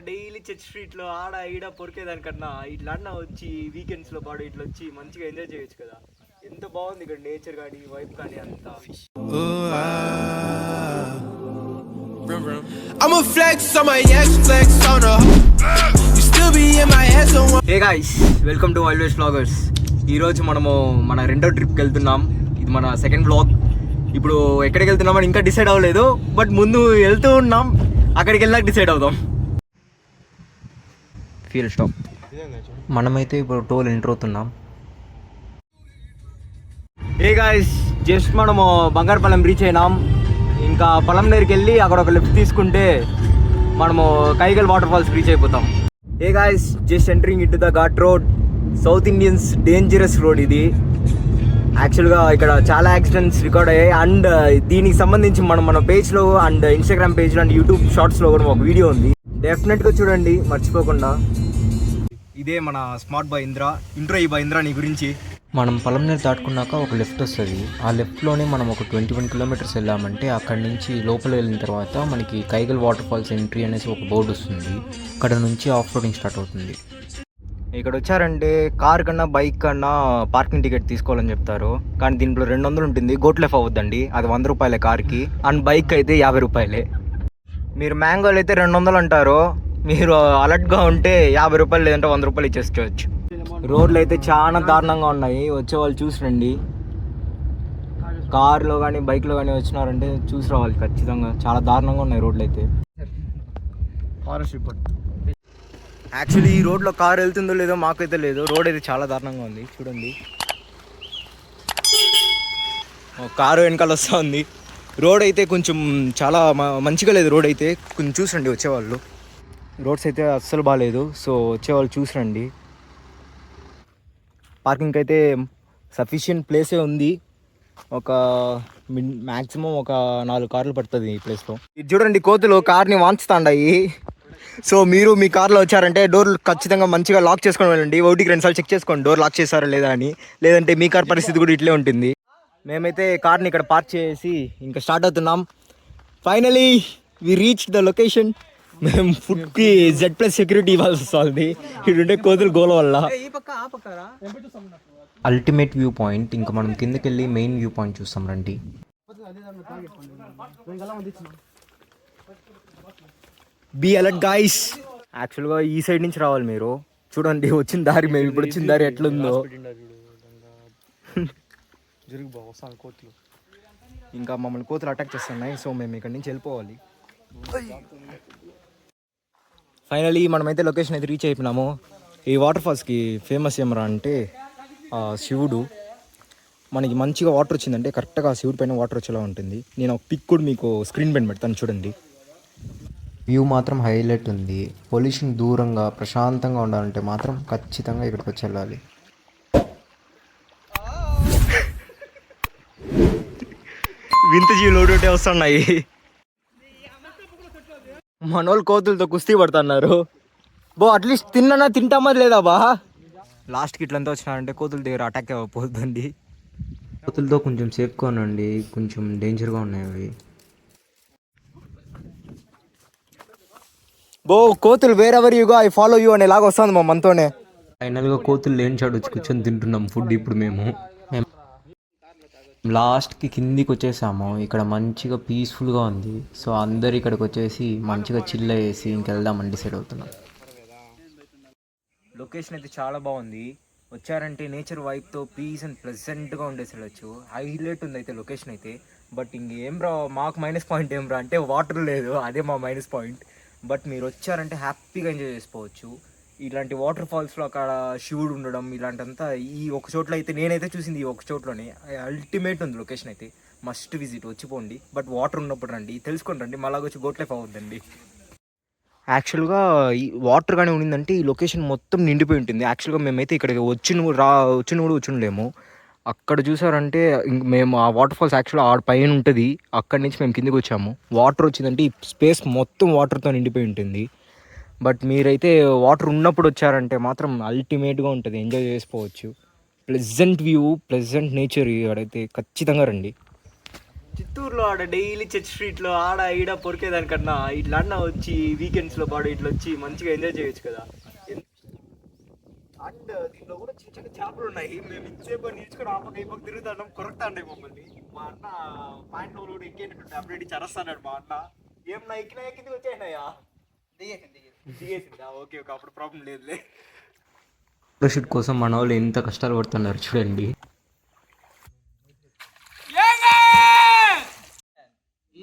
Daily church స్ట్రీట్లో ఆడ ఈడ పొరికేదానికన్నా ఇట్లా అన్న వచ్చి వీకెండ్స్లో పాడు ఇట్లా వచ్చి మంచిగా ఎంజాయ్ చేయొచ్చు కదా. ఎంత బాగుంది ఇక్కడ నేచర్ కానీ వైబ్ కానీ అంతా. Hey guys, welcome to wild west vloggers. ఈరోజు మనము మన రెండో ట్రిప్కి వెళ్తున్నాం. ఇది మన సెకండ్ వ్లాగ్. ఇప్పుడు ఎక్కడికి వెళ్తున్నామని ఇంకా డిసైడ్ అవ్వలేదు, బట్ ముందు వెళ్తూ ఉన్నాం. అక్కడికి వెళ్ళాక డిసైడ్ అవుదాం. Feel stop. మనమైతే ఇప్పుడు టోల్ ఎంటర్ అవుతున్నాం. ఏ గాయ్స్, జస్ట్ మనము బంగారుపాలెం రీచ్ అయినాం. ఇంకా పొలం దగ్గరికి వెళ్ళి అక్కడ ఒక లెఫ్ట్ తీసుకుంటే మనము కైగల్ వాటర్ ఫాల్స్ రీచ్ అయిపోతాం. Hey guys, just entering in to the ghat road. South Indians dangerous road ఇది. యాక్చువల్గా ఇక్కడ చాలా యాక్సిడెంట్స్ రికార్డ్ అయ్యాయి. అండ్ దీనికి సంబంధించి మన పేజ్లో అండ్ ఇన్స్టాగ్రామ్ పేజ్లో అండ్ యూట్యూబ్ షార్ట్స్లో కూడా ఒక వీడియో ఉంది, డెఫినెట్గా చూడండి మర్చిపోకుండా. ఇదే మన స్మార్ట్ బాయ్ ఇంట్రో. ఈ బాయ్ నీ గురించి. మనం పొలంనేరు దాటుకున్నాక ఒక లెఫ్ట్ వస్తుంది. ఆ లెఫ్ట్లోనే మనం ఒక 21 కిలోమీటర్స్ వెళ్ళామంటే అక్కడి నుంచి లోపల వెళ్ళిన తర్వాత మనకి కైగల్ వాటర్ ఫాల్స్ ఎంట్రీ అనేసి ఒక బోర్డు వస్తుంది. అక్కడ నుంచి ఆఫ్ రోడింగ్ స్టార్ట్ అవుతుంది. ఇక్కడ వచ్చారంటే కార్ కన్నా బైక్ కన్నా పార్కింగ్ టికెట్ తీసుకోవాలని చెప్తారు. కానీ దీంట్లో 200 ఉంటుంది. గోట్లెఫ్ అవుద్దండి, అది 100 రూపాయలే కార్కి. అండ్ బైక్ అయితే 50 రూపాయలే. మీరు మ్యాంగోలు అయితే 200 అంటారు. మీరు అలర్ట్గా ఉంటే 50 రూపాయలు లేదంటే 100 రూపాయలు ఇచ్చేసుకోవచ్చు. రోడ్లు అయితే చాలా దారుణంగా ఉన్నాయి. వచ్చే వాళ్ళు చూసి రండి. కార్లో కానీ బైక్లో కానీ వచ్చినారంటే చూసి రావాలి ఖచ్చితంగా. చాలా దారుణంగా ఉన్నాయి రోడ్లు అయితే. Forest report. యాక్చువల్లీ ఈ రోడ్లో కార్ వెళ్తుందో లేదో మాకైతే లేదు. రోడ్ అయితే చాలా దారుణంగా ఉంది చూడండి. కారు వెనకాల వస్తూ ఉంది. రోడ్ అయితే కొంచెం చాలా మంచిగా లేదు. రోడ్ అయితే కొంచెం చూసండి వచ్చేవాళ్ళు. రోడ్స్ అయితే అస్సలు బాగాలేదు. సో వచ్చేవాళ్ళు చూసిరండి. పార్కింగ్ అయితే సఫిషియెంట్ ప్లేసే ఉంది. ఒక మ్యాక్సిమం ఒక 4 కార్లు పడుతుంది ఈ ప్లేస్లో. ఇది చూడండి, కోతులు కార్ని వాంచుతాండాయి. సో మీరు మీ కార్లో వచ్చారంటే డోర్ ఖచ్చితంగా మంచిగా లాక్ చేసుకొని వెళ్ళండి. 1-2 సార్లు చెక్ చేసుకోండి డోర్ లాక్ చేశారా లేదా అని. లేదంటే మీ కార్ పరిస్థితి కూడా ఇట్లే ఉంటుంది. మేమైతే కార్ని ఇక్కడ పార్క్ చేసి ఇంకా స్టార్ట్ అవుతున్నాం. Finally we reach the location. మేము ఫుడ్కి Z+ సెక్యూరిటీ ఇవ్వాల్సి వస్తుంది ఇటుంటే కోతులు గోల వల్ల. Ultimate view point. ఇంకా మనం కిందకి వెళ్ళి మెయిన్ వ్యూ పాయింట్ చూస్తాం రండి. Be alert guys. యాక్చువల్గా ఈ సైడ్ నుంచి రావాలి మీరు. చూడండి వచ్చిన దారి, మేము ఇప్పుడు వచ్చిన దారి ఎట్లుందో. ఇంకా మమ్మల్ని కోతులు అటాక్ చేస్తున్నాయి. సో మేము ఇక్కడ నుంచి వెళ్ళిపోవాలి. ఫైనలీ మనమైతే లొకేషన్ అయితే రీచ్ అయిపోయినాము. ఈ వాటర్ ఫాల్స్కి ఫేమస్ ఏమరా అంటే శివుడు. మనకి మంచిగా వాటర్ వచ్చిందంటే కరెక్ట్గా శివుడి పైన వాటర్ వచ్చేలా ఉంటుంది. నేను ఒక పిక్ కూడా మీకు స్క్రీన్ పైన పెడతాను చూడండి. వ్యూ మాత్రం హైలైట్ ఉంది. పొల్యూషన్ దూరంగా ప్రశాంతంగా ఉండాలంటే మాత్రం ఖచ్చితంగా ఇక్కడికి వచ్చి వెళ్ళాలి. వింత జీవులు ఒకటి వస్తున్నాయి. మనోళ్ళు కోతులతో కుస్తీ పడుతున్నారు. అట్లీస్ట్ తింటామా లేదా బా. లాస్ట్కి ఇట్లంతా వచ్చినారంటే కోతుల దగ్గర అటాక్ అయిపోతుందండి. కోతులతో కొంచెం సేఫ్గా ఉండండి, కొంచెం డేంజర్గా ఉన్నాయి అవి. కోతులు wherever you go I follow you అనేలాగా వస్తుంది మా మనతోనే. ఫైనల్గా కోతులు లేని చాడు వచ్చి కూర్చొని తింటున్నాం ఫుడ్ ఇప్పుడు మేము. లాస్ట్కి కిందికి వచ్చేసాము. ఇక్కడ మంచిగా పీస్ఫుల్గా ఉంది. సో అందరు ఇక్కడికి వచ్చేసి మంచిగా చిల్ అయ్యేసి ఇంకెళ్దామని డిసైడ్ అవుతున్నాం. లొకేషన్ అయితే చాలా బాగుంది. వచ్చారంటే నేచర్ వైబ్తో పీస్ అండ్ ప్లెజెంట్గా ఉండేసి వెళ్ళచ్చు. హైలైట్ ఉంది అయితే లొకేషన్ అయితే. బట్ ఇంకేం రా మాకు మైనస్ పాయింట్ ఏం రా అంటే వాటర్ లేదు, అదే మా మైనస్ పాయింట్. బట్ మీరు వచ్చారంటే హ్యాపీగా ఎంజాయ్ చేసుకోవచ్చు. ఇలాంటి వాటర్ ఫాల్స్లో అక్కడ శివుడు ఉండడం ఇలాంటింతా ఈ ఒక చోట్ల అయితే నేనైతే చూసింది ఈ ఒక చోట్లోనే. అల్టిమేట్ ఉంది లొకేషన్ అయితే. మస్ట్ విజిట్, వచ్చిపోండి. బట్ వాటర్ ఉన్నప్పుడు రండి, తెలుసుకొని రండి. మళ్ళీ వచ్చి గోట్ లైఫ్ అవుద్దండి. యాక్చువల్గా ఈ వాటర్ కానీ ఉండిందంటే ఈ లొకేషన్ మొత్తం నిండిపోయి ఉంటుంది. యాక్చువల్గా మేమైతే ఇక్కడికి వచ్చినలేము. అక్కడ చూసారంటే మేము ఆ వాటర్ ఫాల్స్ యాక్చువల్గా ఆడ పైన ఉంటుంది. అక్కడి నుంచి మేము కిందికి వచ్చాము. వాటర్ వచ్చిందంటే ఈ స్పేస్ మొత్తం వాటర్తో నిండిపోయి ఉంటుంది. బట్ మీరైతే వాటర్ ఉన్నప్పుడు వచ్చారంటే మాత్రం అల్టిమేట్గా ఉంటుంది, ఎంజాయ్ చేసుకోవచ్చు. Pleasant view, pleasant nature. ఇక్కడైతే ఖచ్చితంగా రండి. చిత్తూరులో ఆడ డైలీ చర్చ్ స్ట్రీట్లో ఆడ ఈడ పొరికేదానికన్నా ఇట్లా అన్న వచ్చి వీకెండ్స్లో పాడు ఇట్లా వచ్చి మంచిగా ఎంజాయ్ చేయొచ్చు కదా. అండ్ దీంట్లో కూడా చిన్న చిన్న చేపలు ఉన్నాయి. మేము ఇంతసేపు నిల్చుకొని ఆపక ఇప్పక తిరుగుతాం, కొరకుతాండే మమ్మల్ని. మా అన్న పాయింట్లో కూడా ఎక్కేటట్టు అప్డేట్ ఇచ్చి అరస్తాడు మా అన్న. ఏం నా ఎక్కింది వచ్చాయినాయా? దిగేసిందా? ఓకే ఓకే, అప్పుడు ప్రాబ్లం లేదులే. ఫోటోషూట్ కోసం మన వాళ్ళు ఎంత కష్టాలు పడుతున్నారు చూడండి.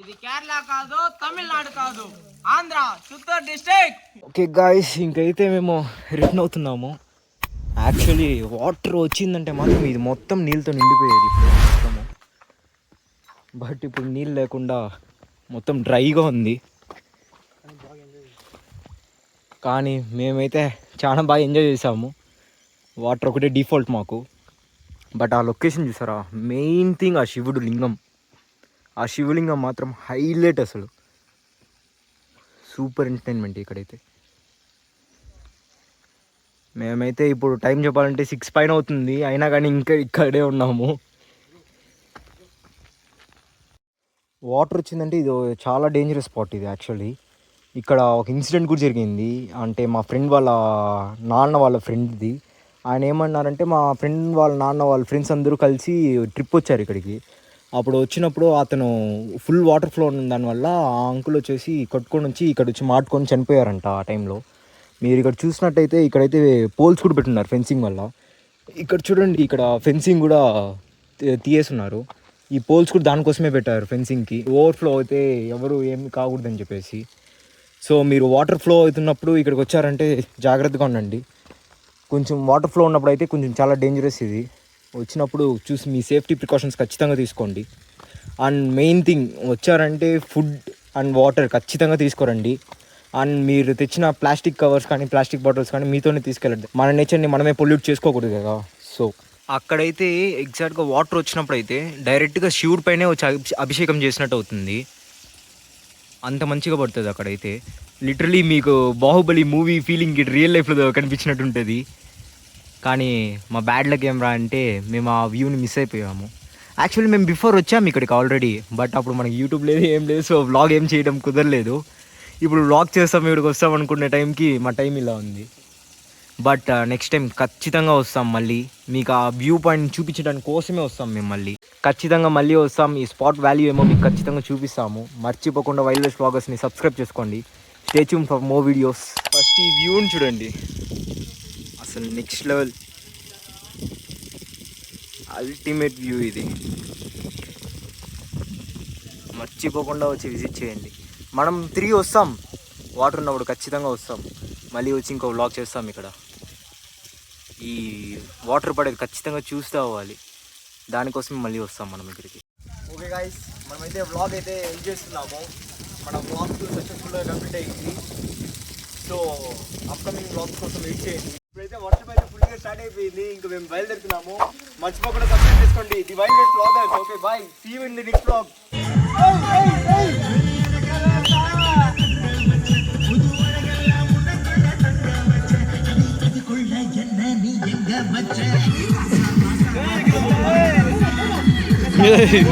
ఇది కేరళ కాదు, తమిళనాడు కాదు, Andhra, Chittoor district. Okay guys, ఇంకైతే మేము రిటర్న్ అవుతున్నాము. యాక్చువల్లీ వాటర్ వచ్చిందంటే మాత్రం ఇది మొత్తం నీళ్ళతో నిండిపోయేది ఇప్పుడు మొత్తము. బట్ ఇప్పుడు నీళ్ళు లేకుండా మొత్తం డ్రైగా ఉంది. కానీ మేమైతే చాలా బాగా ఎంజాయ్ చేసాము. వాటర్ ఒకటే డిఫాల్ట్ మాకు. బట్ ఆ లొకేషన్ చూసారా, మెయిన్ థింగ్ ఆ శివుడు లింగం. ఆ శివలింగం మాత్రం హైలైట్ అసలు. సూపర్ ఎంటర్టైన్మెంట్ ఇక్కడైతే. మేమైతే ఇప్పుడు టైం చెప్పాలంటే 6 పైన అవుతుంది, అయినా కానీ ఇంకా ఇక్కడే ఉన్నాము. వాటర్ వచ్చిందంటే ఇది చాలా డేంజరస్ స్పాట్ ఇది. యాక్చువల్లీ ఇక్కడ ఒక ఇన్సిడెంట్ కూడా జరిగింది. అంటే మా ఫ్రెండ్ వాళ్ళ నాన్న వాళ్ళ ఫ్రెండ్ది. ఆయన ఏమన్నారంటే, మా ఫ్రెండ్ వాళ్ళ నాన్న వాళ్ళ ఫ్రెండ్స్ అందరూ కలిసి ట్రిప్ వచ్చారు ఇక్కడికి. అప్పుడు వచ్చినప్పుడు అతను ఫుల్ వాటర్ ఫ్లో ఉన్న దానివల్ల ఆ అంకుల్ వచ్చేసి కొట్టుకొని వచ్చి ఇక్కడ వచ్చి మాటుకొని చనిపోయారంట ఆ టైంలో. మీరు ఇక్కడ చూసినట్టయితే ఇక్కడైతే పోల్స్ కూడా పెట్టున్నారు ఫెన్సింగ్ వల్ల. ఇక్కడ చూడండి, ఇక్కడ ఫెన్సింగ్ కూడా తీయేస్తున్నారు. ఈ పోల్స్ కూడా దానికోసమే పెట్టారు, ఫెన్సింగ్కి. ఓవర్ఫ్లో అయితే ఎవరు ఏమి కాకూడదని చెప్పేసి. సో మీరు వాటర్ ఫ్లో అవుతున్నప్పుడు ఇక్కడికి వచ్చారంటే జాగ్రత్తగా ఉండండి. కొంచెం వాటర్ ఫ్లో ఉన్నప్పుడు అయితే కొంచెం చాలా డేంజరస్ ఇది. వచ్చినప్పుడు చూసి మీ సేఫ్టీ ప్రికాషన్స్ ఖచ్చితంగా తీసుకోండి. అండ్ మెయిన్ థింగ్, వచ్చారంటే ఫుడ్ అండ్ వాటర్ ఖచ్చితంగా తీసుకోరండి. అండ్ మీరు తెచ్చిన ప్లాస్టిక్ కవర్స్ కానీ ప్లాస్టిక్ బాటిల్స్ కానీ మీతోనే తీసుకెళ్ళండి. మన నేచర్ని మనమే పొల్యూట్ చేసుకోకూడదు కదా. సో అక్కడైతే ఎగ్జాక్ట్గా వాటర్ వచ్చినప్పుడు అయితే డైరెక్ట్గా శివుడి పైనే వచ్చి అభిషేకం చేసినట్టు అవుతుంది. అంత మంచిగా పడుతుంది అక్కడైతే. లిటరలీ మీకు బాహుబలి మూవీ ఫీలింగ్ ఇటు రియల్ లైఫ్లో కనిపించినట్టు ఉంటుంది. కానీ మా బ్యాడ్ లక్ ఏం రా అంటే మేము ఆ వ్యూని మిస్ అయిపోయాము. యాక్చువల్లీ మేము బిఫోర్ వచ్చాము ఇక్కడికి ఆల్రెడీ. బట్ అప్పుడు మనకి యూట్యూబ్ లేదు, ఏం లేదు. సో వ్లాగ్ ఏం చేయడం కుదరలేదు. ఇప్పుడు వ్లాగ్ చేస్తాం, ఇక్కడికి వస్తాం అనుకునే టైంకి మా టైం ఇలా ఉంది. బట్ నెక్స్ట్ టైం ఖచ్చితంగా వస్తాం మళ్ళీ. మీకు ఆ వ్యూ పాయింట్ చూపించడానికి కోసమే వస్తాం మేము మళ్ళీ. ఖచ్చితంగా మళ్ళీ వస్తాం. ఈ స్పాట్ వాల్యూ ఏమో మీకు ఖచ్చితంగా చూపిస్తాము. మర్చిపోకుండా వైల్డ్ లైఫ్ వ్లాగర్స్ని సబ్స్క్రైబ్ చేసుకోండి. Stay tune for more videos. First ఈ వ్యూని చూడండి, అసలు నెక్స్ట్ లెవెల్ అల్టిమేట్ వ్యూ ఇది. మర్చిపోకుండా వచ్చి విజిట్ చేయండి. మనం 3 వస్తాం, వాటర్ ఉన్నప్పుడు ఖచ్చితంగా వస్తాం. మళ్ళీ వచ్చి ఇంకో వ్లాగ్ చేస్తాం ఇక్కడ. ఈ వాటర్ పడేది ఖచ్చితంగా చూస్తూ అవ్వాలి. దానికోసం మళ్ళీ వస్తాం మనం ఇక్కడికి. ఓకే గాయ్స్, మనమైతే వ్లాగ్ అయితే ఎంజాయ్ చేస్తున్నాము. మన వ్లాగ్ సక్సెస్ఫుల్గా కంప్లీట్ అయ్యింది. సో అప్కమింగ్ వ్లాగ్స్ కోసం వెయిట్ చేయండి. ఇప్పుడైతే వర్షం అయితే ఫుల్గా స్టార్ట్ అయిపోయింది. ఇంకా మేము బయలుదేరుతున్నాము. మర్చిపోకుండా సబ్స్క్రైబ్ చేసుకోండి. The wild life vloggers. Okay bye, see you in the next vlog. Hey!